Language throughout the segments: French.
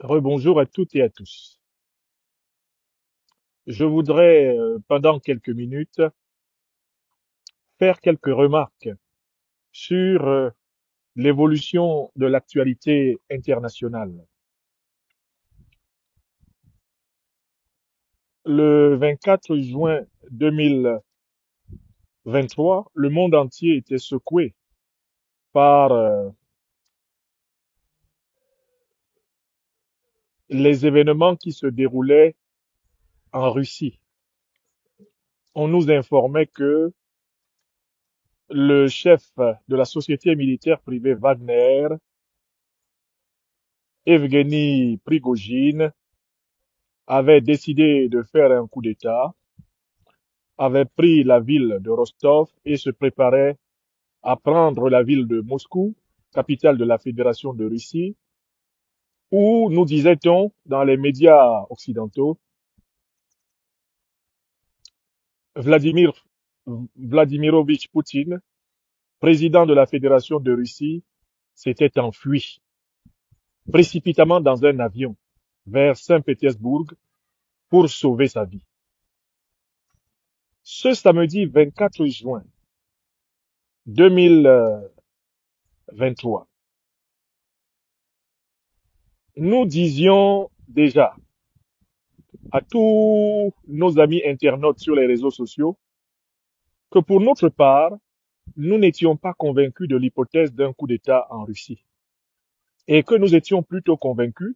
Rebonjour à toutes et à tous. Je voudrais, pendant quelques minutes, faire quelques remarques sur l'évolution de l'actualité internationale. Le 24 juin 2023, le monde entier était secoué par les événements qui se déroulaient en Russie. On nous informait que le chef de la société militaire privée Wagner, Evgeny Prigojine, avait décidé de faire un coup d'État, avait pris la ville de Rostov et se préparait à prendre la ville de Moscou, capitale de la Fédération de Russie, où, nous disait-on dans les médias occidentaux, Vladimir Vladimirovitch Poutine, président de la Fédération de Russie, s'était enfui précipitamment dans un avion vers Saint-Pétersbourg pour sauver sa vie. Ce samedi 24 juin 2023, nous disions déjà à tous nos amis internautes sur les réseaux sociaux que pour notre part, nous n'étions pas convaincus de l'hypothèse d'un coup d'État en Russie et que nous étions plutôt convaincus,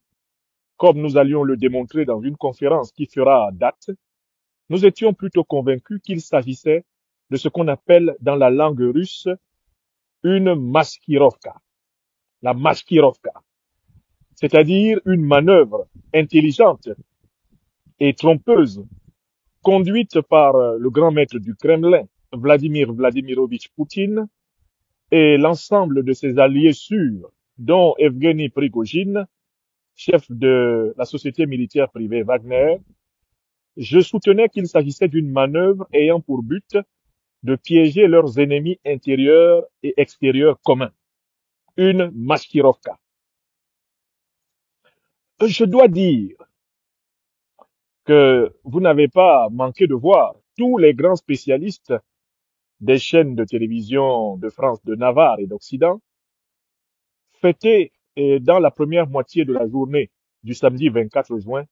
comme nous allions le démontrer dans une conférence qui fera date, nous étions plutôt convaincus qu'il s'agissait de ce qu'on appelle dans la langue russe une maskirovka. La maskirovka, c'est-à-dire une manœuvre intelligente et trompeuse conduite par le grand maître du Kremlin, Vladimir Vladimirovitch Poutine, et l'ensemble de ses alliés sûrs, dont Evgeny Prigojine, chef de la société militaire privée Wagner, je soutenais qu'il s'agissait d'une manœuvre ayant pour but de piéger leurs ennemis intérieurs et extérieurs communs. Une maskirovka. Je dois dire que vous n'avez pas manqué de voir tous les grands spécialistes des chaînes de télévision de France, de Navarre et d'Occident fêter dans la première moitié de la journée du samedi 24 juin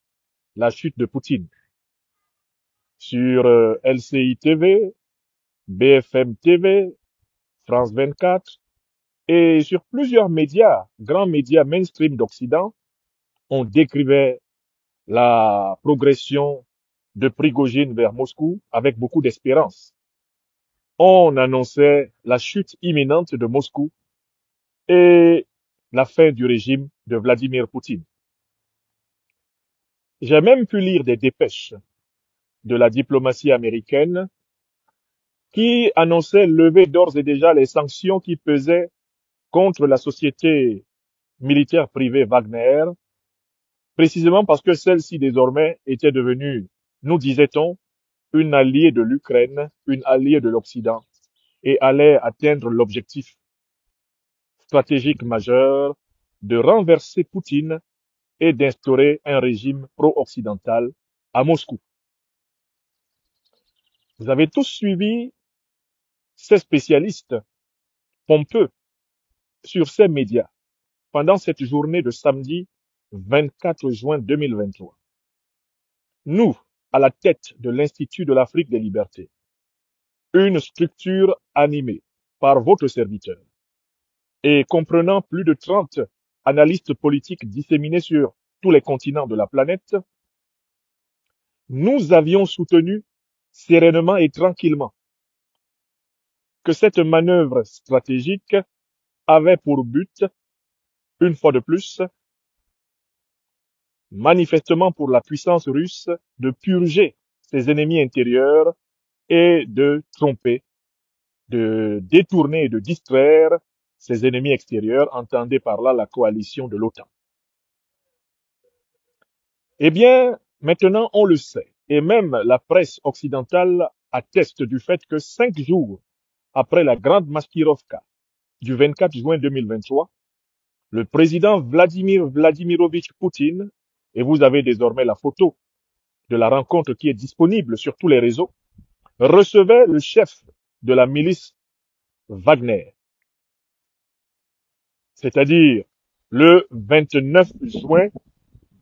la chute de Poutine sur LCI TV, BFM TV, France 24 et sur plusieurs médias, grands médias mainstream d'Occident, on décrivait la progression de Prigojine vers Moscou avec beaucoup d'espérance. On annonçait la chute imminente de Moscou et la fin du régime de Vladimir Poutine. J'ai même pu lire des dépêches de la diplomatie américaine qui annonçaient lever d'ores et déjà les sanctions qui pesaient contre la société militaire privée Wagner, précisément parce que celle-ci désormais était devenue, nous disait-on, une alliée de l'Ukraine, une alliée de l'Occident, et allait atteindre l'objectif stratégique majeur de renverser Poutine et d'instaurer un régime pro-occidental à Moscou. Vous avez tous suivi ces spécialistes pompeux sur ces médias pendant cette journée de samedi 24 juin 2023. Nous, à la tête de l'Institut de l'Afrique des libertés, une structure animée par votre serviteur et comprenant plus de 30 analystes politiques disséminés sur tous les continents de la planète, nous avions soutenu sereinement et tranquillement que cette manœuvre stratégique avait pour but, une fois de plus, manifestement pour la puissance russe, de purger ses ennemis intérieurs et de tromper, de détourner et de distraire ses ennemis extérieurs, entendez par là la coalition de l'OTAN. Eh bien, maintenant on le sait, et même la presse occidentale atteste du fait que 5 jours après la grande maskirovka du 24 juin 2023, le président Vladimir Vladimirovitch Poutine, et vous avez désormais la photo de la rencontre qui est disponible sur tous les réseaux, recevait le chef de la milice Wagner, c'est-à-dire le 29 juin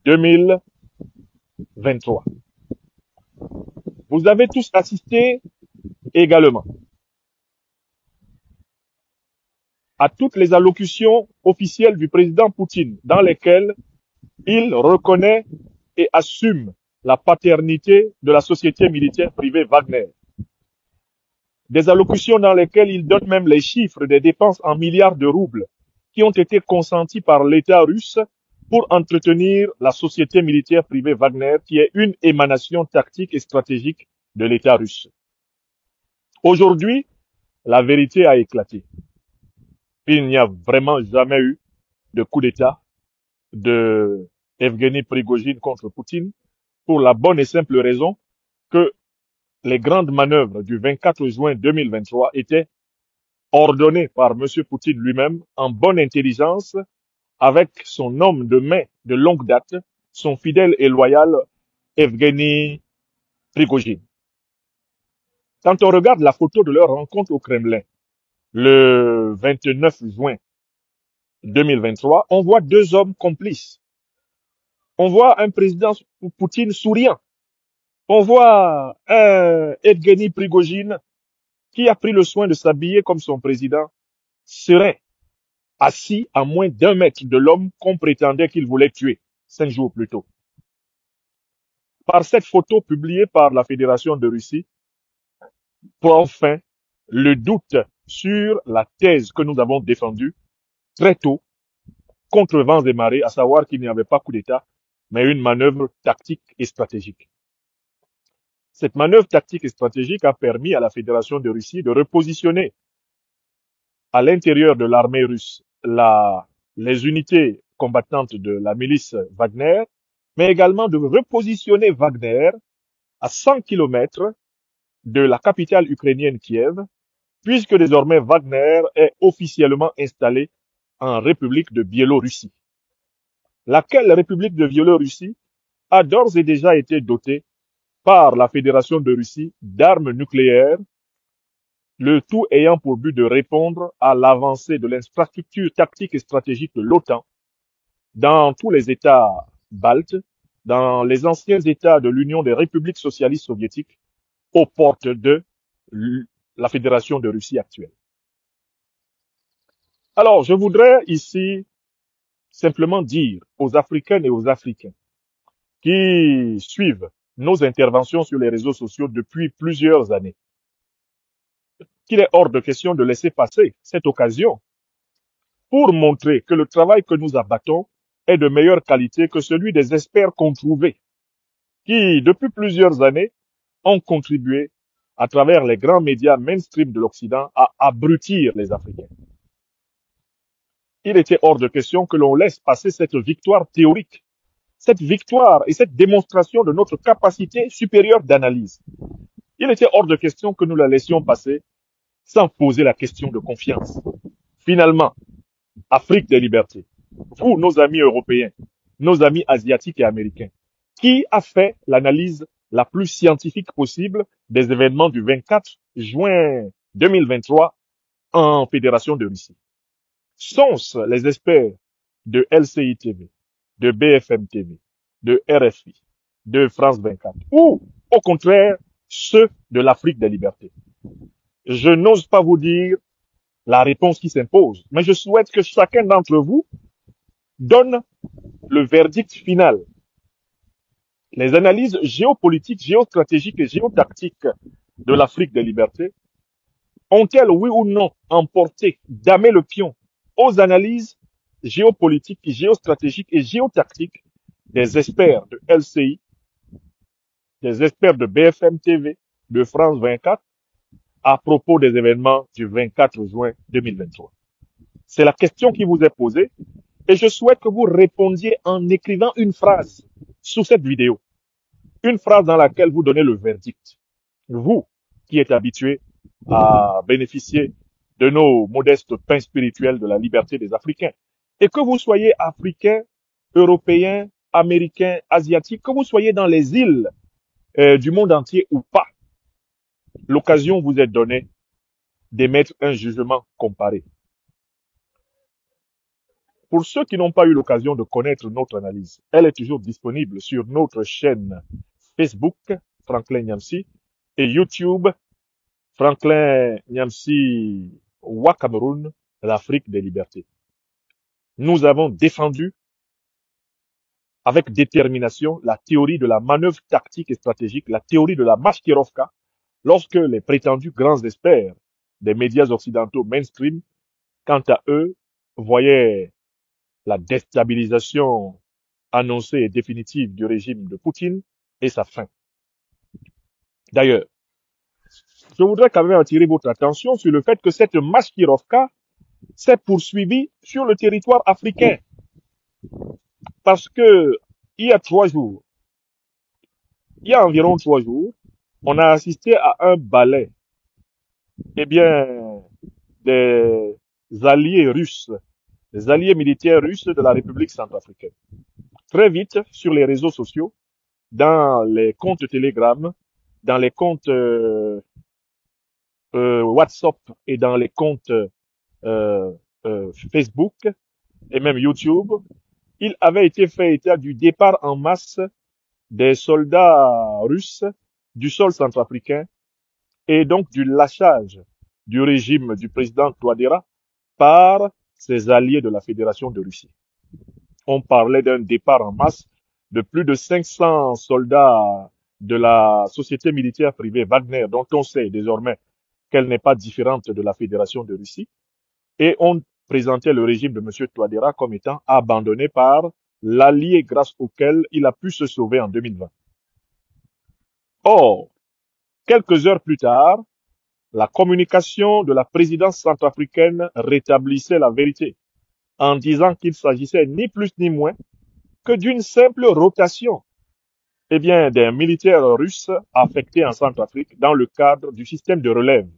2023. Vous avez tous assisté également à toutes les allocutions officielles du président Poutine dans lesquelles il reconnaît et assume la paternité de la société militaire privée Wagner. Des allocutions dans lesquelles il donne même les chiffres des dépenses en milliards de roubles qui ont été consentis par l'État russe pour entretenir la société militaire privée Wagner, qui est une émanation tactique et stratégique de l'État russe. Aujourd'hui, la vérité a éclaté. Il n'y a vraiment jamais eu de coup d'État de Evgeny Prigojine contre Poutine, pour la bonne et simple raison que les grandes manœuvres du 24 juin 2023 étaient ordonnées par M. Poutine lui-même en bonne intelligence avec son homme de main de longue date, son fidèle et loyal Evgeny Prigojine. Quand on regarde la photo de leur rencontre au Kremlin, le 29 juin 2023, on voit deux hommes complices. On voit un président Poutine souriant. On voit un Evgeny Prigojine qui a pris le soin de s'habiller comme son président, serein, assis à moins d'1 mètre de l'homme qu'on prétendait qu'il voulait tuer 5 jours plus tôt. Par cette photo publiée par la Fédération de Russie, prend fin le doute sur la thèse que nous avons défendue très tôt, contre vents et marées, à savoir qu'il n'y avait pas coup d'État, mais une manœuvre tactique et stratégique. Cette manœuvre tactique et stratégique a permis à la Fédération de Russie de repositionner à l'intérieur de l'armée russe les unités combattantes de la milice Wagner, mais également de repositionner Wagner à 100 km de la capitale ukrainienne Kiev, puisque désormais Wagner est officiellement installé en République de Biélorussie, laquelle République de Biélorussie a d'ores et déjà été dotée par la Fédération de Russie d'armes nucléaires, le tout ayant pour but de répondre à l'avancée de l'infrastructure tactique et stratégique de l'OTAN dans tous les États baltes, dans les anciens États de l'Union des républiques socialistes soviétiques, aux portes de la Fédération de Russie actuelle. Alors, je voudrais ici simplement dire aux Africaines et aux Africains qui suivent nos interventions sur les réseaux sociaux depuis plusieurs années qu'il est hors de question de laisser passer cette occasion pour montrer que le travail que nous abattons est de meilleure qualité que celui des experts controuvés qui, depuis plusieurs années, ont contribué à travers les grands médias mainstream de l'Occident à abrutir les Africains. Il était hors de question que l'on laisse passer cette victoire théorique, cette victoire et cette démonstration de notre capacité supérieure d'analyse. Il était hors de question que nous la laissions passer sans poser la question de confiance. Finalement, Afrique des libertés, vous, nos amis européens, nos amis asiatiques et américains, qui a fait l'analyse la plus scientifique possible des événements du 24 juin 2023 en Fédération de Russie? Sont-ce les experts de LCI TV, de BFM TV, de RFI, de France 24, ou au contraire ceux de l'Afrique des libertés? Je n'ose pas vous dire la réponse qui s'impose, mais je souhaite que chacun d'entre vous donne le verdict final. Les analyses géopolitiques, géostratégiques et géotactiques de l'Afrique des libertés ont-elles, oui ou non, emporté, damé le pion aux analyses géopolitiques, géostratégiques et géotactiques des experts de LCI, des experts de BFM TV, de France 24, à propos des événements du 24 juin 2023? C'est la question qui vous est posée et je souhaite que vous répondiez en écrivant une phrase sous cette vidéo. Une phrase dans laquelle vous donnez le verdict. Vous qui êtes habitués à bénéficier de nos modestes pains spirituels de la liberté des Africains, Et que vous soyez africain, européen, américain, asiatique, que vous soyez dans les îles du monde entier ou pas, l'occasion vous est donnée d'émettre un jugement comparé. Pour ceux qui n'ont pas eu l'occasion de connaître notre analyse, elle est toujours disponible sur notre chaîne Facebook, Franklin Nyamsi, et YouTube, Franklin Nyamsi Wa Cameroun, l'Afrique des libertés. Nous avons défendu avec détermination la théorie de la manœuvre tactique et stratégique, la théorie de la Maskirovka, lorsque les prétendus grands experts des médias occidentaux mainstream, quant à eux, voyaient la déstabilisation annoncée et définitive du régime de Poutine et sa fin. D'ailleurs, je voudrais quand même attirer votre attention sur le fait que cette Maskirovka s'est poursuivie sur le territoire africain. Parce que il y a environ 3 jours, on a assisté à un ballet, eh bien, des alliés russes, des alliés militaires russes de la République centrafricaine. Très vite, sur les réseaux sociaux, dans les comptes Telegram, dans les comptes WhatsApp et dans les comptes Facebook et même YouTube, il avait été fait état du départ en masse des soldats russes du sol centrafricain et donc du lâchage du régime du président Touadéra par ses alliés de la Fédération de Russie. On parlait d'un départ en masse de plus de 500 soldats de la société militaire privée Wagner, dont on sait désormais qu'elle n'est pas différente de la Fédération de Russie, et on présentait le régime de M. Touadéra comme étant abandonné par l'allié grâce auquel il a pu se sauver en 2020. Or, quelques heures plus tard, la communication de la présidence centrafricaine rétablissait la vérité en disant qu'il s'agissait ni plus ni moins que d'une simple rotation des militaires russes affectés en Centrafrique dans le cadre du système de relève,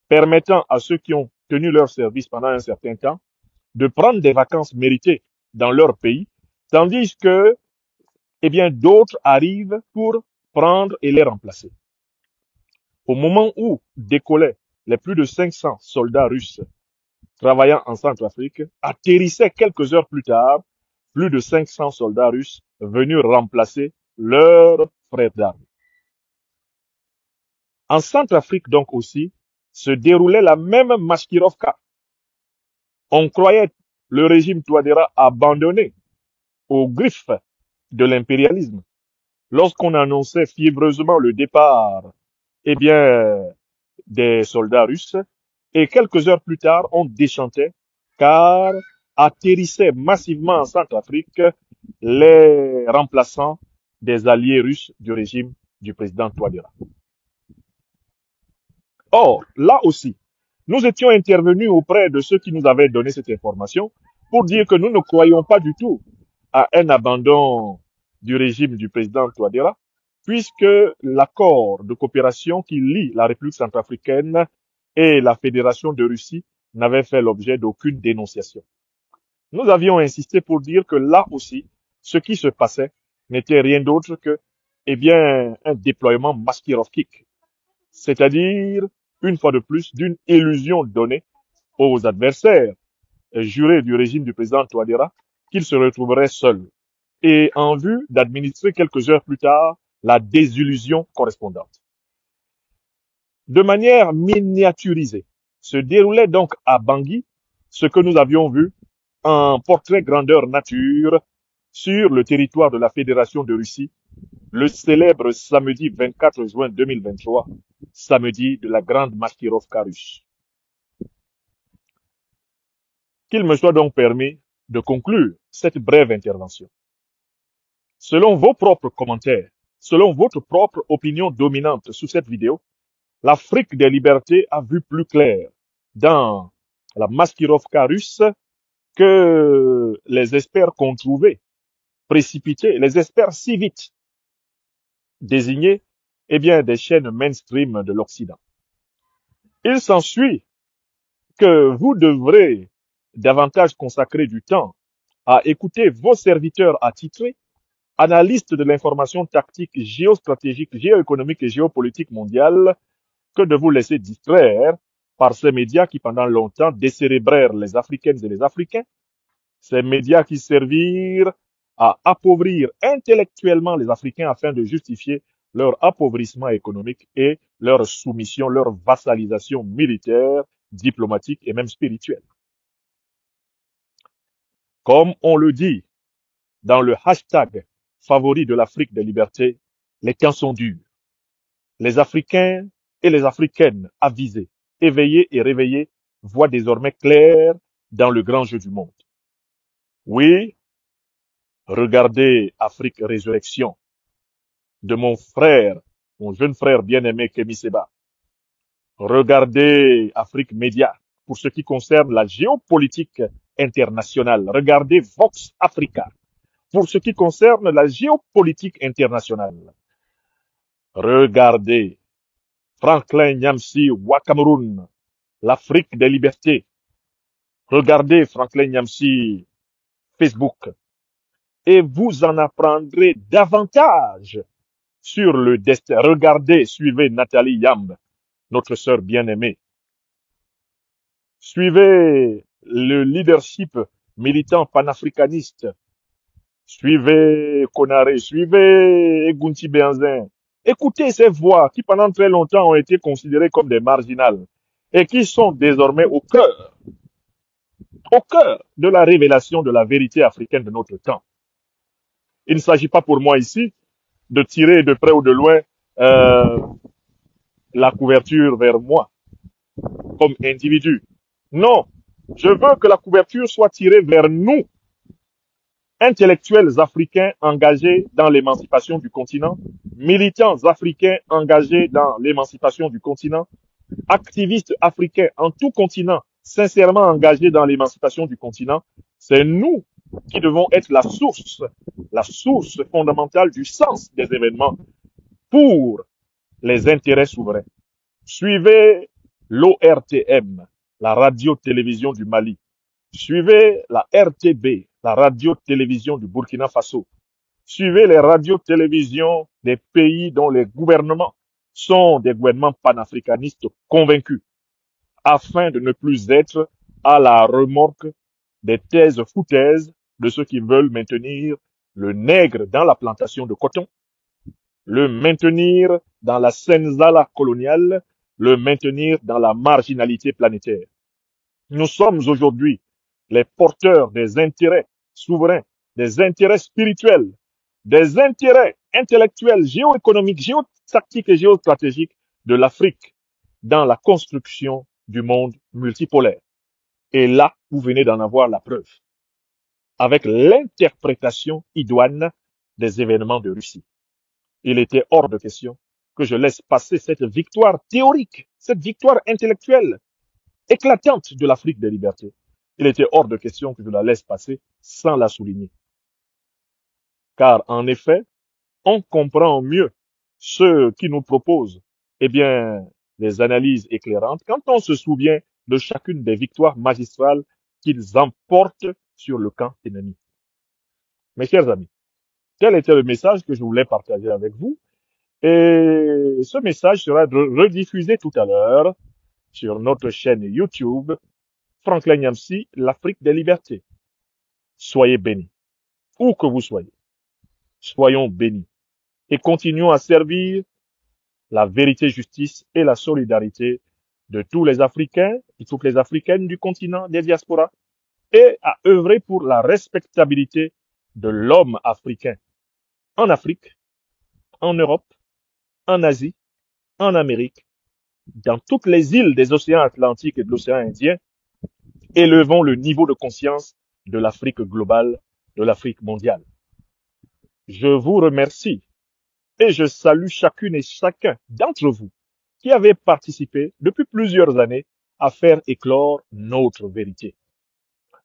permettant à ceux qui ont tenu leur service pendant un certain temps de prendre des vacances méritées dans leur pays, tandis que d'autres arrivent pour prendre et les remplacer. Au moment où décollaient les plus de 500 soldats russes travaillant en Centrafrique, atterrissaient quelques heures plus tard plus de 500 soldats russes venus remplacer leurs frères d'armes. En Centrafrique donc aussi se déroulait la même Maskirovka. On croyait le régime Touadéra abandonné aux griffes de l'impérialisme lorsqu'on annonçait fiévreusement le départ des soldats russes et quelques heures plus tard on déchantait car atterrissaient massivement en Centrafrique les remplaçants des alliés russes du régime du président Touadéra. Or, là aussi, nous étions intervenus auprès de ceux qui nous avaient donné cette information pour dire que nous ne croyons pas du tout à un abandon du régime du président Touadéra, puisque l'accord de coopération qui lie la République centrafricaine et la Fédération de Russie n'avait fait l'objet d'aucune dénonciation. Nous avions insisté pour dire que là aussi, ce qui se passait n'était rien d'autre que, un déploiement maskirovkique, c'est-à-dire, une fois de plus, d'une illusion donnée aux adversaires jurés du régime du président Touadéra qu'ils se retrouveraient seuls et en vue d'administrer quelques heures plus tard la désillusion correspondante. De manière miniaturisée, se déroulait donc à Bangui ce que nous avions vu en portrait grandeur nature sur le territoire de la Fédération de Russie le célèbre samedi 24 juin 2023, samedi de la grande Maskirovka russe. Qu'il me soit donc permis de conclure cette brève intervention. Selon vos propres commentaires, selon votre propre opinion dominante sous cette vidéo, l'Afrique des libertés a vu plus clair dans la Maskirovka russe que les experts qu'on trouvait précipités, les experts si vite désignés, des chaînes mainstream de l'Occident. Il s'ensuit que vous devrez davantage consacrer du temps à écouter vos serviteurs attitrés, analystes de l'information tactique, géostratégique, géoéconomique et géopolitique mondiale, que de vous laisser distraire par ces médias qui pendant longtemps décérébrèrent les Africaines et les Africains, ces médias qui servirent à appauvrir intellectuellement les Africains afin de justifier leur appauvrissement économique et leur soumission, leur vassalisation militaire, diplomatique et même spirituelle. Comme on le dit dans le hashtag favori de l'Afrique des libertés, les temps sont durs. Les Africains et les Africaines avisés, éveillés et réveillés voient désormais clair dans le grand jeu du monde. Oui, regardez Afrique Résurrection de mon frère, mon jeune frère bien-aimé Kémy Seba. Regardez Afrique Média pour ce qui concerne la géopolitique internationale. Regardez Vox Africa pour ce qui concerne la géopolitique internationale. Regardez Franklin Nyamsi Wakameroun, l'Afrique des libertés. Regardez Franklin Nyamsi Facebook et vous en apprendrez davantage sur le destin. Regardez, suivez Nathalie Yamb, notre sœur bien-aimée. Suivez le leadership militant panafricaniste. Suivez Konaré, suivez Egunti Benzin. Écoutez ces voix qui pendant très longtemps ont été considérées comme des marginales et qui sont désormais au cœur de la révélation de la vérité africaine de notre temps. Il ne s'agit pas pour moi ici de tirer de près ou de loin la couverture vers moi comme individu. Non, je veux que la couverture soit tirée vers nous, intellectuels africains engagés dans l'émancipation du continent, militants africains engagés dans l'émancipation du continent, activistes africains en tout continent, sincèrement engagés dans l'émancipation du continent. C'est nous qui devons être la source fondamentale du sens des événements pour les intérêts souverains. Suivez l'ORTM, la radio-télévision du Mali. Suivez la RTB, la radio-télévision du Burkina Faso. Suivez les radios-télévisions des pays dont les gouvernements sont des gouvernements panafricanistes convaincus, afin de ne plus être à la remorque des thèses foutaises de ceux qui veulent maintenir le nègre dans la plantation de coton, le maintenir dans la senzala coloniale, le maintenir dans la marginalité planétaire. Nous sommes aujourd'hui les porteurs des intérêts souverains, des intérêts spirituels, des intérêts intellectuels, géoéconomiques, géotactiques et géostratégiques de l'Afrique dans la construction du monde multipolaire. Et là, vous venez d'en avoir la preuve, avec l'interprétation idoine des événements de Russie. Il était hors de question que je laisse passer cette victoire théorique, cette victoire intellectuelle éclatante de l'Afrique des libertés. Il était hors de question que je la laisse passer sans la souligner. Car en effet, on comprend mieux ceux qui nous proposent, eh bien, des analyses éclairantes quand on se souvient de chacune des victoires magistrales qu'ils emportent sur le camp ennemi. Mes chers amis, tel était le message que je voulais partager avec vous. Et ce message sera rediffusé tout à l'heure sur notre chaîne YouTube, Franklin Nyamsi, l'Afrique des libertés. Soyez bénis, où que vous soyez. Soyons bénis et continuons à servir la vérité, justice et la solidarité de tous les Africains et toutes les Africaines du continent des diasporas et à œuvrer pour la respectabilité de l'homme africain en Afrique, en Europe, en Asie, en Amérique, dans toutes les îles des océans Atlantiques et de l'océan Indien. Élevons le niveau de conscience de l'Afrique globale, de l'Afrique mondiale. Je vous remercie et je salue chacune et chacun d'entre vous qui avez participé depuis plusieurs années à faire éclore notre vérité,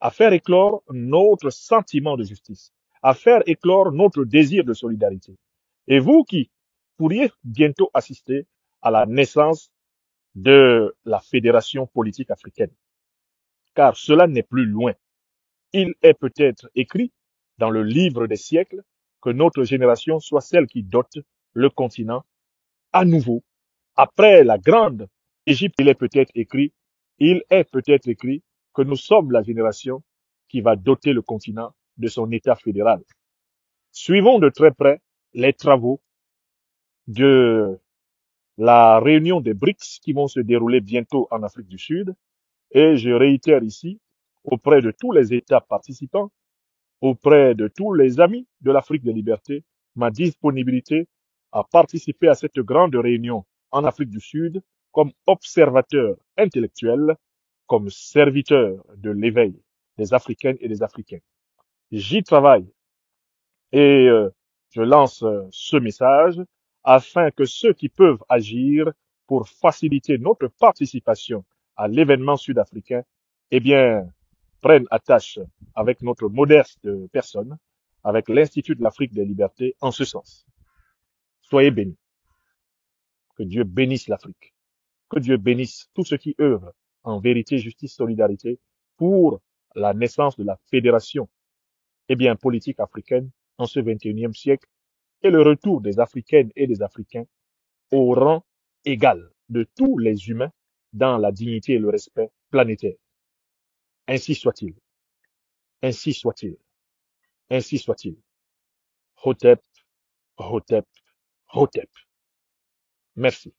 à faire éclore notre sentiment de justice, à faire éclore notre désir de solidarité. Et vous qui pourriez bientôt assister à la naissance de la Fédération politique africaine. car cela n'est plus loin. Il est peut-être écrit dans le livre des siècles que notre génération soit celle qui dote le continent à nouveau. Après la grande Égypte, il est peut-être écrit que nous sommes la génération qui va doter le continent de son État fédéral. Suivons de très près les travaux de la réunion des BRICS qui vont se dérouler bientôt en Afrique du Sud. Et je réitère ici, auprès de tous les États participants, auprès de tous les amis de l'Afrique des libertés, ma disponibilité à participer à cette grande réunion en Afrique du Sud comme observateur intellectuel, comme serviteur de l'éveil des Africaines et des Africains. J'y travaille et je lance ce message afin que ceux qui peuvent agir pour faciliter notre participation à l'événement sud-africain, eh bien, prennent attache avec notre modeste personne, avec l'Institut de l'Afrique des libertés en ce sens. Soyez bénis. Que Dieu bénisse l'Afrique. Que Dieu bénisse tous ceux qui œuvrent en vérité, justice, solidarité pour la naissance de la fédération, eh bien, politique africaine en ce 21e siècle et le retour des Africaines et des Africains au rang égal de tous les humains dans la dignité et le respect planétaire. Ainsi soit-il. Ainsi soit-il. Ainsi soit-il. Hotep, Hotep, Hotep. Merci.